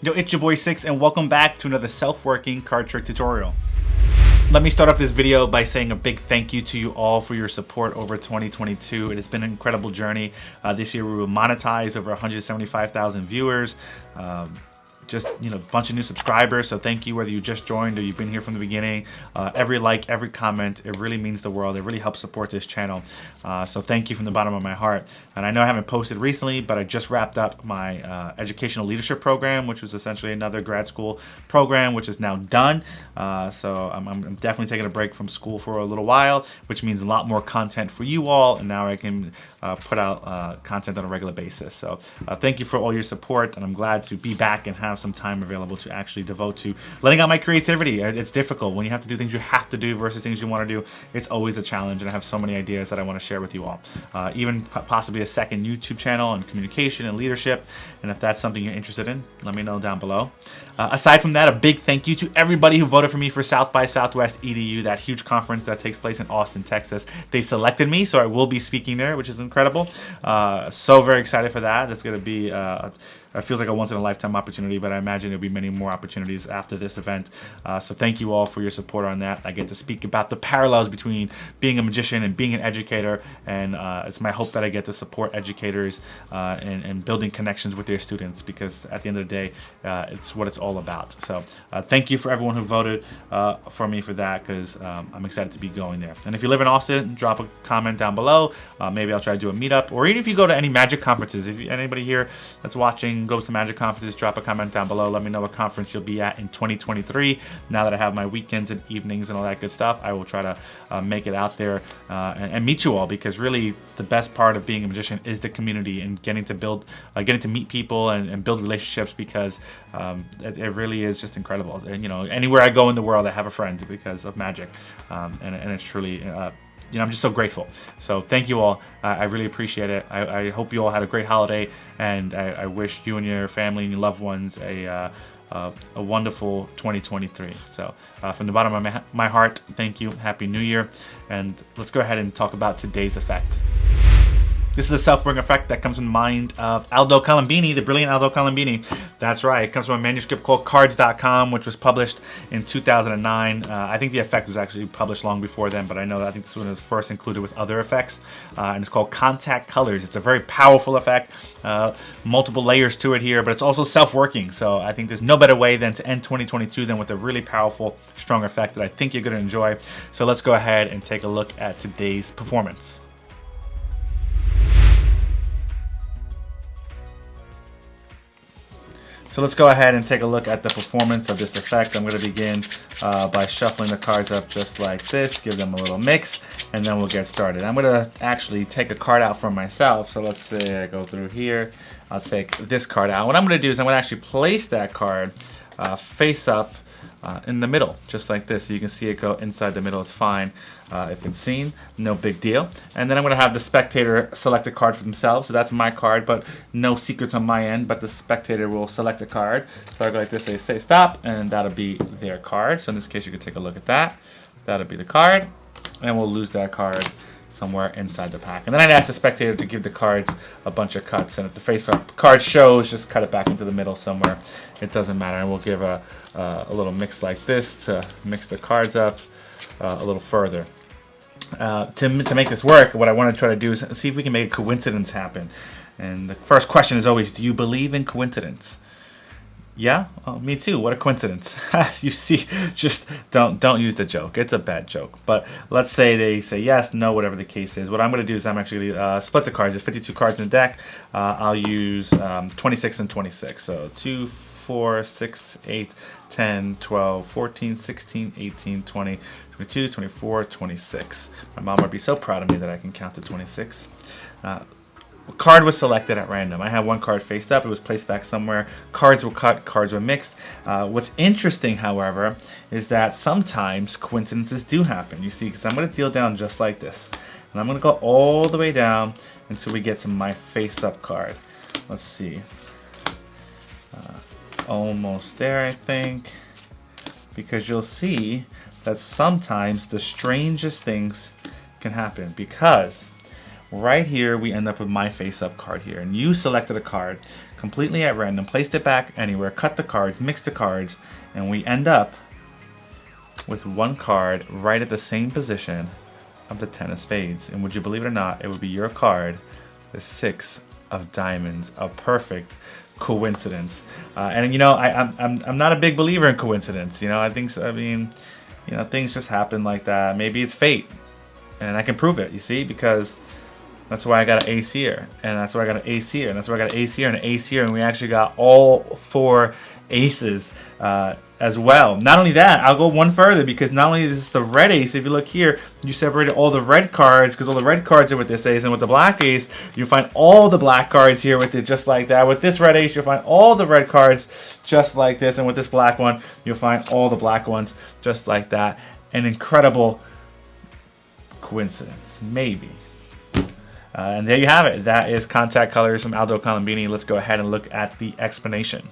Yo, it's your boy Six, and welcome back to another self-working card trick tutorial. Let me start off this video by saying a big thank you to you all for your support over 2022. It has been an incredible journey. This year we will monetize over 175,000 viewers. Just, a bunch of new subscribers, so thank you whether you just joined or you've been here from the beginning. Every like, every comment, it really means the world. It really helps support this channel. So thank you from the bottom of my heart. And I know I haven't posted recently, but I just wrapped up my educational leadership program, which was essentially another grad school program, which is now done. So I'm definitely taking a break from school for a little while, which means a lot more content for you all, and now I can put out content on a regular basis. So thank you for all your support, and I'm glad to be back and have some time available to actually devote to letting out my creativity. It's difficult when you have to do things you have to do versus things you want to do. It's always a challenge, and I have so many ideas that I want to share with you all. Even possibly a second YouTube channel on communication and leadership, and if that's something you're interested in, let me know down below. Aside from that, a big thank you to everybody who voted for me for South by Southwest EDU, that huge conference that takes place in Austin, Texas. They selected me, so I will be speaking there, which is incredible. So very excited for that. It's going to be it feels like a once-in-a-lifetime opportunity, but I imagine there'll be many more opportunities after this event. So thank you all for your support on that. I get to speak about the parallels between being a magician and being an educator, and it's my hope that I get to support educators and building connections with their students, because at the end of the day, it's what it's all about. So thank you for everyone who voted for me for that, because I'm excited to be going there. And if you live in Austin, drop a comment down below. Maybe I'll try to do a meetup, or even if you go to any magic conferences. If anybody here that's watching goes to magic conferences, drop a comment down below. Let me know what conference you'll be at in 2023. Now that I have my weekends and evenings and all that good stuff, I will try to make it out there and meet you all, because really the best part of being a magician is the community and getting to meet people and build relationships, because it really is just incredible. And anywhere I go in the world, I have a friend because of magic, and it's truly I'm just so grateful. So thank you all. I really appreciate it. I hope you all had a great holiday, and I wish you and your family and your loved ones a wonderful 2023. So from the bottom of my heart, thank you. Happy New Year. And let's go ahead and talk about today's effect. This is a self-working effect that comes from the mind of Aldo Colombini, the brilliant Aldo Colombini. That's right. It comes from a manuscript called Cards.com, which was published in 2009. I think the effect was actually published long before then, but I think this one was first included with other effects. And it's called Contact Colors. It's a very powerful effect. Multiple layers to it here, but it's also self-working. So I think there's no better way than to end 2022 than with a really powerful, strong effect that I think you're going to enjoy. So let's go ahead and take a look at today's performance. So let's go ahead and take a look at the performance of this effect. I'm going to begin by shuffling the cards up just like this, give them a little mix, and then we'll get started. I'm going to actually take a card out for myself. So let's say I go through here. I'll take this card out. What I'm going to do is I'm going to actually place that card face up in the middle, just like this. So you can see it go inside the middle. It's fine if it's seen, no big deal. And then I'm going to have the spectator select a card for themselves. So that's my card, but no secrets on my end, but the spectator will select a card. So I go like this, they say stop, and that'll be their card. So in this case, you can take a look at that. That'll be the card, and we'll lose that card somewhere inside the pack. And then I'd ask the spectator to give the cards a bunch of cuts, and if the face up card shows, just cut it back into the middle somewhere. It doesn't matter, and we'll give a little mix like this to mix the cards up a little further. To make this work, what I want to try to do is see if we can make a coincidence happen. And the first question is always, do you believe in coincidence? Yeah, me too. What a coincidence. You see, just don't use the joke. It's a bad joke. But let's say they say yes, no, whatever the case is. What I'm going to do is I'm actually split the cards. There's 52 cards in the deck. I'll use 26 and 26. So 2, 4, 6, 8, 10, 12, 14, 16, 18, 20, 22, 24, 26. My mom would be so proud of me that I can count to 26. Card was selected at random. I have one card faced up. It was placed back somewhere. Cards were cut. Cards were mixed. What's interesting, however, is that sometimes coincidences do happen. You see, because I'm going to deal down just like this. And I'm going to go all the way down until we get to my face-up card. Let's see. Almost there, I think. Because you'll see that sometimes the strangest things can happen. Because right here we end up with my face-up card here, and you selected a card completely at random, placed it back anywhere, cut the cards, mixed the cards, and we end up with one card right at the same position of the 10 of spades. And would you believe it or not, it would be your card, the 6 of diamonds. A perfect coincidence. And you know, I'm not a big believer in coincidence. You know, I mean, you know, things just happen like that. Maybe it's fate, and I can prove it. You see, because that's why I got an ace here, and that's why I got an ace here, and that's why I got an ace here and an ace here, and we actually got all 4 aces as well. Not only that, I'll go one further, because not only is this the red ace, if you look here, you separated all the red cards, because all the red cards are with this ace, and with the black ace, you find all the black cards here with it just like that. With this red ace, you'll find all the red cards just like this, and with this black one, you'll find all the black ones just like that. An incredible coincidence, maybe. And there you have it. That is Contact Colors from Aldo Colombini. Let's go ahead and look at the explanation.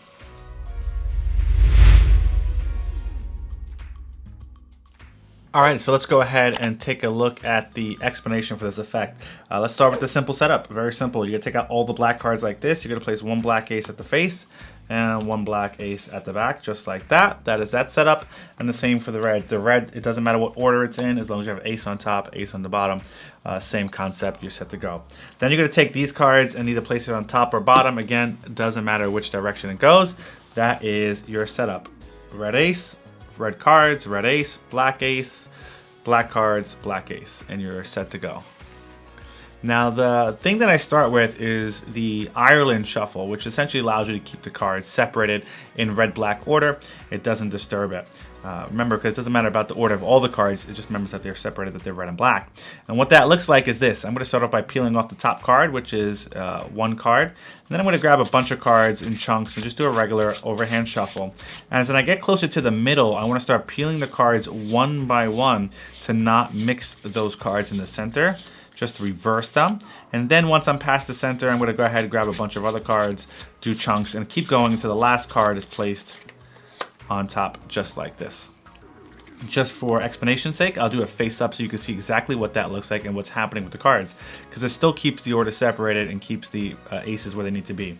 Alright, so let's go ahead and take a look at the explanation for this effect. Let's start with the simple setup. Very simple. You're going to take out all the black cards like this. You're going to place one black ace at the face and one black ace at the back, just like that. That is that setup. And the same for the red. The red, it doesn't matter what order it's in, as long as you have ace on top, ace on the bottom. Same concept, you're set to go. Then you're going to take these cards and either place it on top or bottom. Again, it doesn't matter which direction it goes. That is your setup. Red ace, red cards, red ace, black cards, black ace, and you're set to go. Now the thing that I start with is the Ireland shuffle, which essentially allows you to keep the cards separated in red-black order. It doesn't disturb it. Remember, because it doesn't matter about the order of all the cards, it just remembers that they're separated, that they're red and black. And what that looks like is this. I'm going to start off by peeling off the top card, which is one card. And then I'm going to grab a bunch of cards in chunks and just do a regular overhand shuffle. And as I get closer to the middle, I want to start peeling the cards one by one to not mix those cards in the center, just to reverse them. And then once I'm past the center, I'm going to go ahead and grab a bunch of other cards, do chunks, and keep going until the last card is placed on top, just like this. Just for explanation's sake, I'll do a face up so you can see exactly what that looks like and what's happening with the cards, because it still keeps the order separated and keeps the aces where they need to be.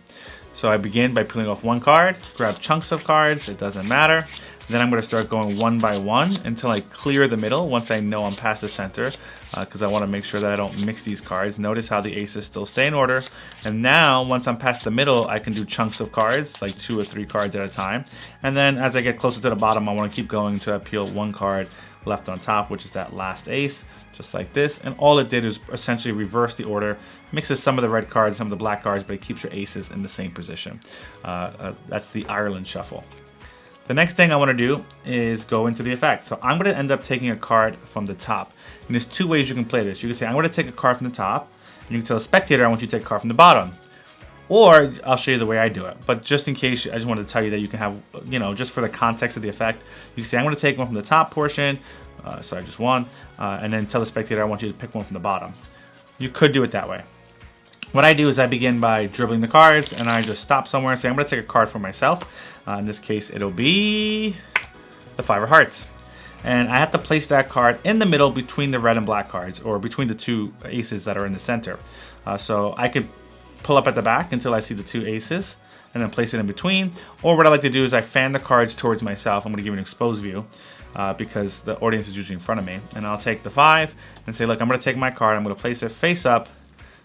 So I begin by peeling off one card, grab chunks of cards, it doesn't matter. Then I'm going to start going one by one until I clear the middle, once I know I'm past the center, because I want to make sure that I don't mix these cards. Notice how the aces still stay in order. And now, once I'm past the middle, I can do chunks of cards, like 2 or 3 cards at a time. And then as I get closer to the bottom, I want to keep going until I peel one card left on top, which is that last ace, just like this. And all it did is essentially reverse the order, mixes some of the red cards, some of the black cards, but it keeps your aces in the same position. That's the Ireland shuffle. The next thing I want to do is go into the effect. So I'm going to end up taking a card from the top. And there's 2 ways you can play this. You can say, I'm going to take a card from the top, and you can tell a spectator, I want you to take a card from the bottom. Or I'll show you the way I do it. But just in case, I just wanted to tell you that you can have, you know, just for the context of the effect, you can say, I'm going to take one from the top portion, sorry, just one, and then tell the spectator, I want you to pick one from the bottom. You could do it that way. What I do is I begin by dribbling the cards, and I just stop somewhere and say, I'm going to take a card for myself. In this case, it'll be the 5 of hearts. And I have to place that card in the middle between the red and black cards, or between the 2 aces that are in the center. So I could pull up at the back until I see the 2 aces, and then place it in between. Or what I like to do is I fan the cards towards myself. I'm going to give you an exposed view, because the audience is usually in front of me. And I'll take the 5 and say, look, I'm going to take my card, I'm going to place it face up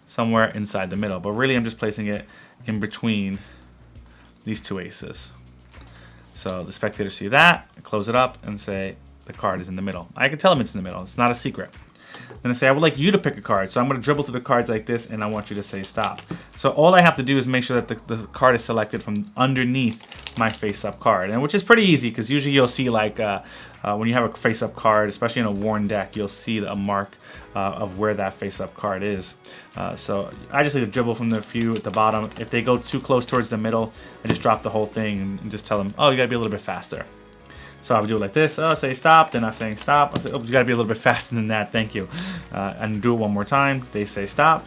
somewhere inside the middle. But really, I'm just placing it in between these 2 aces. So the spectators see that, close it up, and say the card is in the middle. I can tell them it's in the middle. It's not a secret. Then I say, I would like you to pick a card. So I'm going to dribble to the cards like this, and I want you to say stop. So all I have to do is make sure that the card is selected from underneath my face-up card, and which is pretty easy, because usually you'll see, like, when you have a face-up card, especially in a worn deck, you'll see a mark of where that face-up card is. So I just leave a dribble from the few at the bottom. If they go too close towards the middle, I just drop the whole thing and just tell them, oh, you got to be a little bit faster. So I would do it like this. Oh, say stop. They're not saying stop. I say, oh, you got to be a little bit faster than that. Thank you. And do it one more time. They say stop.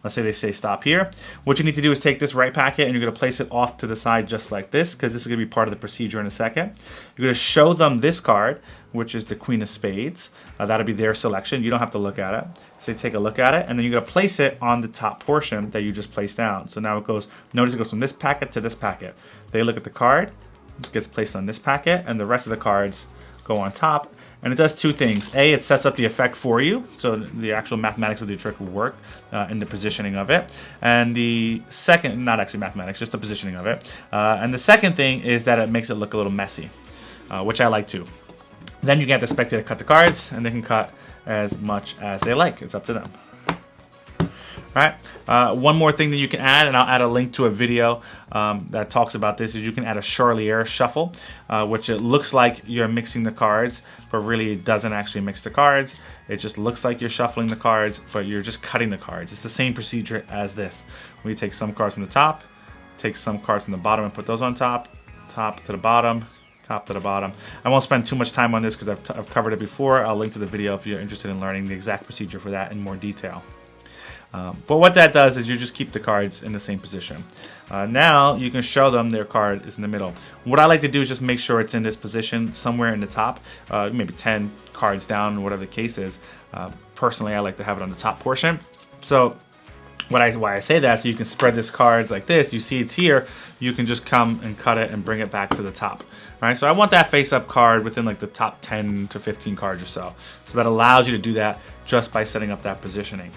Let's say they say stop here. What you need to do is take this right packet and you're going to place it off to the side just like this, because this is going to be part of the procedure in a second. You're going to show them this card, which is the Queen of Spades. That'll be their selection. You don't have to look at it. So you take a look at it, and then you're going to place it on the top portion that you just placed down. So now it goes, notice it goes from this packet to this packet. They look at the card, it gets placed on this packet, and the rest of the cards go on top. And it does two things. A, it sets up the effect for you, so the actual mathematics of the trick will work in the positioning of it. And the second, not actually mathematics, just the positioning of it. And the second thing is that it makes it look a little messy, which I like too. Then you get the spectator cut the cards, and they can cut as much as they like. It's up to them. All right. One more thing that you can add, and I'll add a link to a video that talks about this, is you can add a Charlier shuffle, which it looks like you're mixing the cards, but really it doesn't actually mix the cards. It just looks like you're shuffling the cards, but you're just cutting the cards. It's the same procedure as this. We take some cards from the top, take some cards from the bottom and put those on top, top to the bottom, top to the bottom. I won't spend too much time on this because I've covered it before. I'll link to the video if you're interested in learning the exact procedure for that in more detail. But what that does is you just keep the cards in the same position. Now you can show them their card is in the middle. What I like to do is just make sure it's in this position somewhere in the top, maybe 10 cards down, whatever the case is. Personally, I like to have it on the top portion. So why I say that, so you can spread this cards like this. You see it's here, you can just come and cut it and bring it back to the top. All right, so I want that face-up card within like the top 10 to 15 cards or so. So that allows you to do that just by setting up that positioning.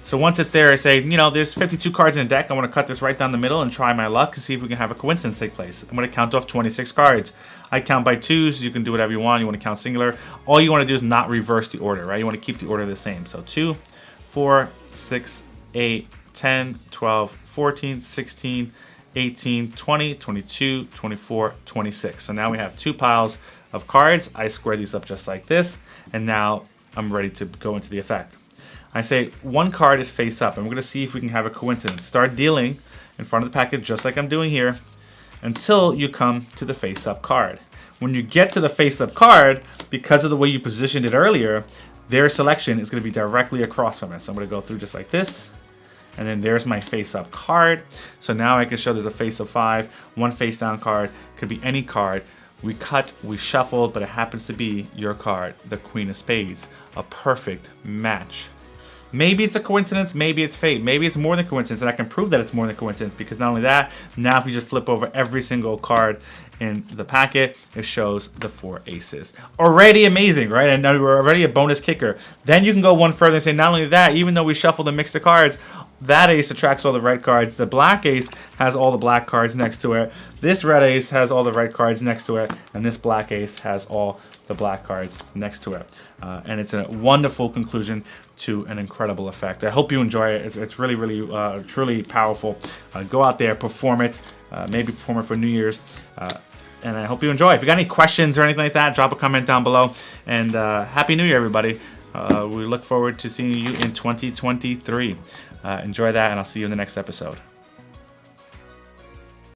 So once it's there, I say, you know, there's 52 cards in a deck. I want to cut this right down the middle and try my luck to see if we can have a coincidence take place. I'm going to count off 26 cards. I count by twos. You can do whatever you want. You want to count singular. All you want to do is not reverse the order, right? You want to keep the order the same. So 2, 4, 6, 8, 10, 12, 14, 16, 18, 20, 22, 24, 26. So now we have 2 piles of cards. I square these up just like this. And now I'm ready to go into the effect. I say one card is face up, and we're going to see if we can have a coincidence. Start dealing in front of the packet just like I'm doing here until you come to the face up card. When you get to the face up card, because of the way you positioned it earlier, their selection is going to be directly across from it. So I'm going to go through just like this, and then there's my face up card. So now I can show there's a face of 5, one face down card, could be any card. We cut, we shuffled, but it happens to be your card, the Queen of Spades, a perfect match. Maybe it's a coincidence, maybe it's fate, maybe it's more than coincidence, and I can prove that it's more than coincidence because not only that, now if you just flip over every single card in the packet, it shows the 4 aces. Already amazing, right? And now we're already a bonus kicker. Then you can go one further and say not only that, even though we shuffled and mixed the cards, that ace attracts all the right cards. The black ace has all the black cards next to it. This red ace has all the right cards next to it. And this black ace has all the black cards next to it. And it's a wonderful conclusion to an incredible effect. I hope you enjoy it. It's really, really, truly powerful. Go out there, perform it. Maybe perform it for New Year's. And I hope you enjoy. If you got any questions or anything like that, drop a comment down below. And Happy New Year, everybody. We look forward to seeing you in 2023. Enjoy that, and I'll see you in the next episode.